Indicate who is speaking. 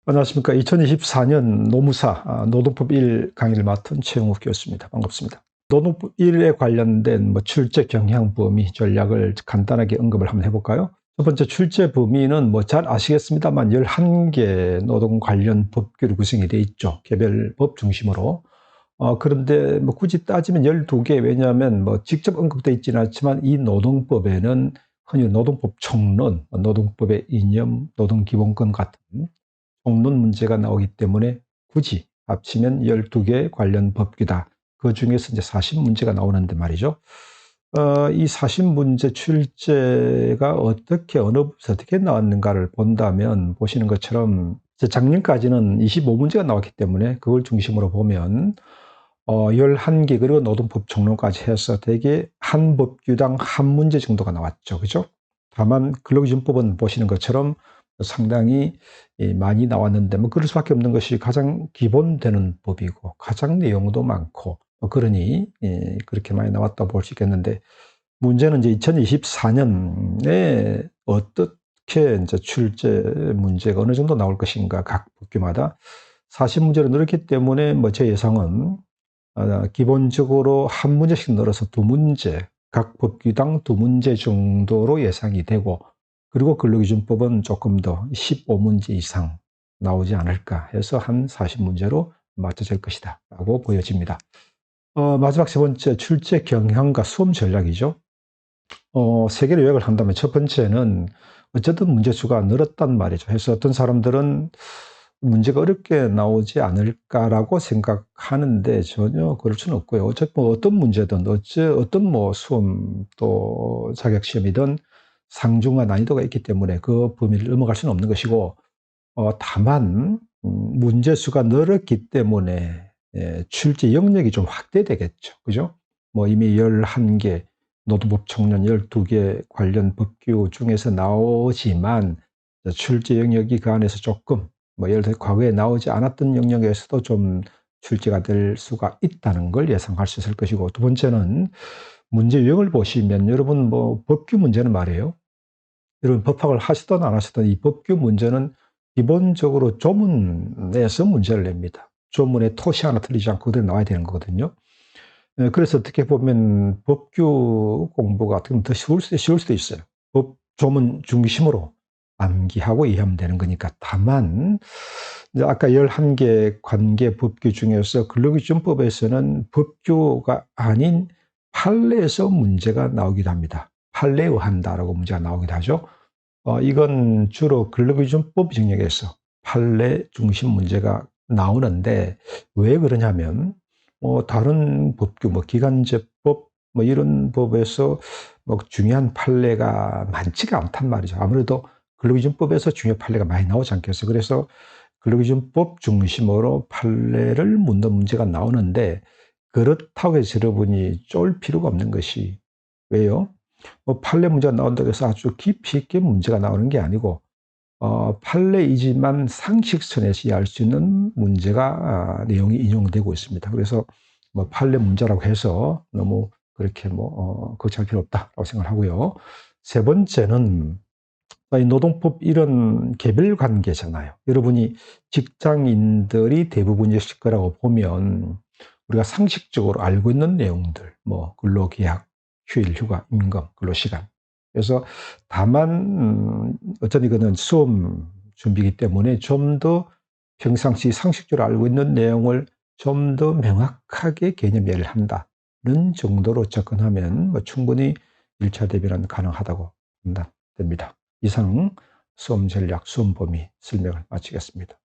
Speaker 1: 안녕하십니까. 2024년 노무사 노동법 1 강의를 맡은 최영욱 교수입니다. 반갑습니다. 노동법 1에 관련된 출제 경향 범위 전략을 간단하게 언급을 한번 해볼까요? 첫 번째 출제 범위는 잘 아시겠습니다만 11개 노동 관련 법규로 구성이 되어 있죠. 개별 법 중심으로. 그런데 굳이 따지면 12개, 왜냐하면 직접 언급되어 있지는 않지만 이 노동법에는 흔히 노동법 총론, 노동법의 이념, 노동기본권 같은 총론 문제가 나오기 때문에 굳이 합치면 12개 관련 법규다. 그중에서 이제 40문제가 나오는데 말이죠. 이 40문제 출제가 어느 부분에서 어떻게 나왔는가를 본다면 보시는 것처럼 작년까지는 25문제가 나왔기 때문에 그걸 중심으로 보면 11개 그리고 노동법 총론까지 해서 대개 한 법규당 한 문제 정도가 나왔죠. 그죠? 다만 근로기준법은 보시는 것처럼 상당히 많이 나왔는데 그럴 수밖에 없는 것이 가장 기본되는 법이고 가장 내용도 많고 그러니 그렇게 많이 나왔다고 볼 수 있겠는데, 문제는 이제 2024년에 어떻게 이제 출제 문제가 어느 정도 나올 것인가, 각 법규마다 40문제로 늘었기 때문에 제 예상은 기본적으로 한 문제씩 늘어서 2문제, 각 법규당 2문제 정도로 예상이 되고, 그리고 근로기준법은 조금 더 15문제 이상 나오지 않을까 해서 한 40문제로 맞춰질 것이다 라고 보여집니다. 마지막 세 번째, 출제 경향과 수험 전략이죠. 세 개를 요약을 한다면 첫 번째는 어쨌든 문제 수가 늘었단 말이죠. 그래서 어떤 사람들은 문제가 어렵게 나오지 않을까라고 생각하는데 전혀 그럴 수는 없고요. 어쨌든 어떤 문제든 어떤 수험 또 자격시험이든 상중하 난이도가 있기 때문에 그 범위를 넘어갈 수는 없는 것이고, 다만 문제 수가 늘었기 때문에 출제 영역이 좀 확대되겠죠. 그죠? 이미 11개, 노동법 총론 12개 관련 법규 중에서 나오지만 출제 영역이 그 안에서 조금 예를 들어 과거에 나오지 않았던 영역에서도 좀 출제가 될 수가 있다는 걸 예상할 수 있을 것이고, 두 번째는 문제 유형을 보시면 여러분 법규 문제는 말이에요. 여러분 법학을 하시든 안 하시든 이 법규 문제는 기본적으로 조문에서 문제를 냅니다. 조문에 토시 하나 틀리지 않고 그대로 나와야 되는 거거든요. 그래서 어떻게 보면 법규 공부가 어떻게 보면 더 쉬울 수도 있어요. 법 조문 중심으로 암기하고 이해하면 되는 거니까. 다만 이제 아까 11개 관계 법규 중에서 근로기준법에서는 법규가 아닌 판례에서 문제가 나오기도 합니다. 판례에 의한다라고 문제가 나오기도 하죠. 이건 주로 근로기준법 영역에서 판례 중심 문제가 나오는데, 왜 그러냐면 다른 법규 기간제법 이런 법에서 중요한 판례가 많지가 않단 말이죠. 아무래도 근로기준법에서 중요한 판례가 많이 나오지 않겠어요. 그래서 근로기준법 중심으로 판례를 묻는 문제가 나오는데, 그렇다고 해서 여러분이 쫄 필요가 없는 것이, 왜요? 판례 문제가 나온다고 해서 아주 깊이 있게 문제가 나오는 게 아니고, 판례이지만 상식선에서 이해할 수 있는 문제가 내용이 인용되고 있습니다. 그래서 판례 문제라고 해서 너무 그렇게 걱정할 필요 없다라고 생각을 하고요. 세 번째는 이 노동법 이런 개별 관계잖아요. 여러분이 직장인들이 대부분이실 거라고 보면 우리가 상식적으로 알고 있는 내용들, 근로계약, 휴일, 휴가, 임금, 근로시간. 그래서 다만 어차피 이거는 수험 준비이기 때문에 좀 더 평상시 상식적으로 알고 있는 내용을 좀 더 명확하게 개념 이해를 한다는 정도로 접근하면 충분히 1차 대비는 가능하다고 판단됩니다. 이상 수험 전략, 수험 범위 설명을 마치겠습니다.